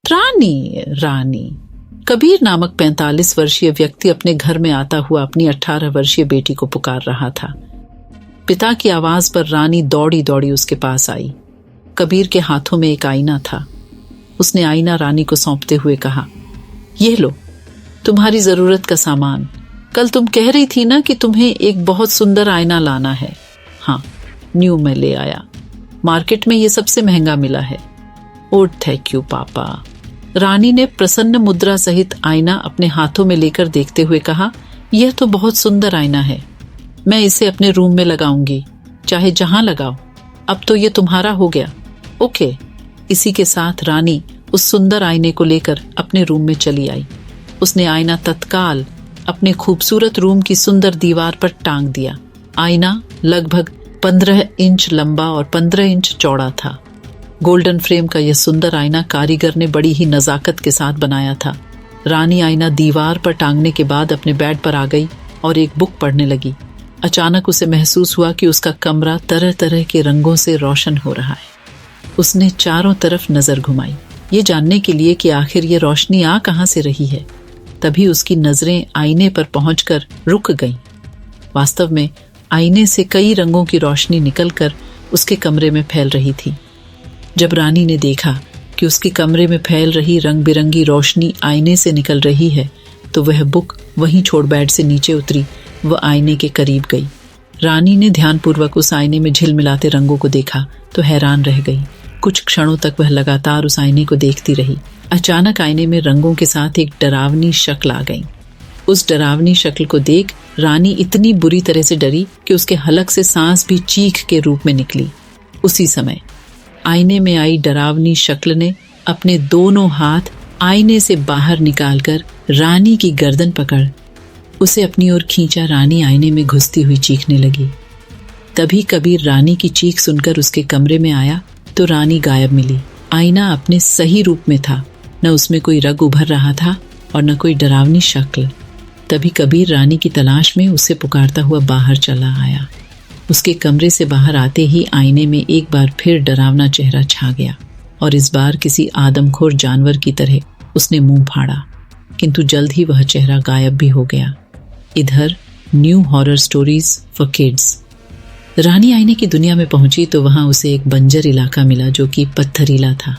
रानी रानी। कबीर नामक 45 वर्षीय व्यक्ति अपने घर में आता हुआ अपनी 18 वर्षीय बेटी को पुकार रहा था। पिता की आवाज पर रानी दौड़ी दौड़ी उसके पास आई। कबीर के हाथों में एक आईना था। उसने आईना रानी को सौंपते हुए कहा, यह लो, तुम्हारी जरूरत का सामान। कल तुम कह रही थी ना कि तुम्हें एक बहुत सुंदर आईना लाना है। हाँ, न्यू में ले आया। मार्केट में ये सबसे महंगा मिला है। ओह थैंक यू पापा। रानी ने प्रसन्न मुद्रा सहित आईना अपने हाथों में लेकर देखते हुए कहा, यह तो बहुत सुंदर आईना है। मैं इसे अपने रूम में लगाऊंगी, चाहे जहां लगाओ। अब तो ये तुम्हारा हो गया। ओके। इसी के साथ रानी उस सुंदर आईने को लेकर अपने रूम में चली आई। उसने आईना तत्काल अपने खूबसूरत रूम की सुंदर दीवार पर टांग दिया। आईना लगभग 15 इंच लंबा और 15 इंच चौड़ा था। गोल्डन फ्रेम का यह सुंदर आईना कारीगर ने बड़ी ही नजाकत के साथ बनाया था। रानी आईना दीवार पर टांगने के बाद अपने बेड पर आ गई और एक बुक पढ़ने लगी। अचानक उसे महसूस हुआ कि उसका कमरा तरह तरह के रंगों से रोशन हो रहा है। उसने चारों तरफ नजर घुमाई, ये जानने के लिए कि आखिर ये रोशनी आ कहां से रही है। तभी उसकी नजरें आईने पर पहुंचकर रुक गईं। वास्तव में आईने से कई रंगों की रोशनी निकलकर उसके कमरे में फैल रही थी। जब रानी ने देखा कि उसके कमरे में फैल रही रंग बिरंगी रोशनी आईने से निकल रही है, तो वह बुक वहीं छोड़ बेड से नीचे उतरी व आईने के करीब गई। रानी ने ध्यानपूर्वक उस आईने में झिलमिलाते रंगों को देखा तो हैरान रह गई। कुछ क्षणों तक वह लगातार उस आईने को देखती रही। अचानक आईने में रंगों के साथ एक डरावनी शक्ल आ गई। उस डरावनी शक्ल को देख रानी इतनी बुरी तरह से डरी कि उसके हलक से सांस भी चीख के रूप में निकली। उसी समय आईने में आई डरावनी शक्ल ने अपने दोनों हाथ आईने से बाहर निकालकर रानी की गर्दन पकड़ उसे अपनी ओर खींचा। रानी आईने में घुसती हुई चीखने लगी। तभी कबीर रानी की चीख सुनकर उसके कमरे में आया तो रानी गायब मिली। आईना अपने सही रूप में था, न उसमें कोई रंग उभर रहा था और न कोई डरावनी शक्ल। तभी कबीर रानी की तलाश में उसे पुकारता हुआ बाहर चला आया। उसके कमरे से बाहर आते ही आईने में एक बार फिर डरावना चेहरा छा गया और इस बार किसी आदमखोर जानवर की तरह उसने मुंह फाड़ा, किंतु जल्द ही वह चेहरा गायब भी हो गया। इधर new horror stories for kids. रानी आईने की दुनिया में पहुंची तो वहां उसे एक बंजर इलाका मिला जो कि पत्थरीला था।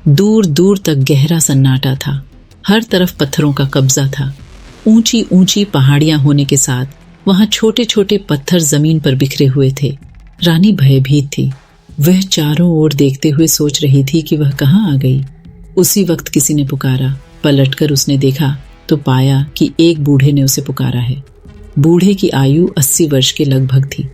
दूर दूर तक गहरा सन्नाटा था। हर तरफ पत्थरों का कब्जा था। ऊंची ऊंची पहाड़ियां होने के साथ वहां छोटे छोटे पत्थर जमीन पर बिखरे हुए थे। रानी भयभीत थी। वह चारों ओर देखते हुए सोच रही थी कि वह कहां आ गई। उसी वक्त किसी ने पुकारा। पलटकर उसने देखा तो पाया कि एक बूढ़े ने उसे पुकारा है। बूढ़े की आयु 80 वर्ष के लगभग थी।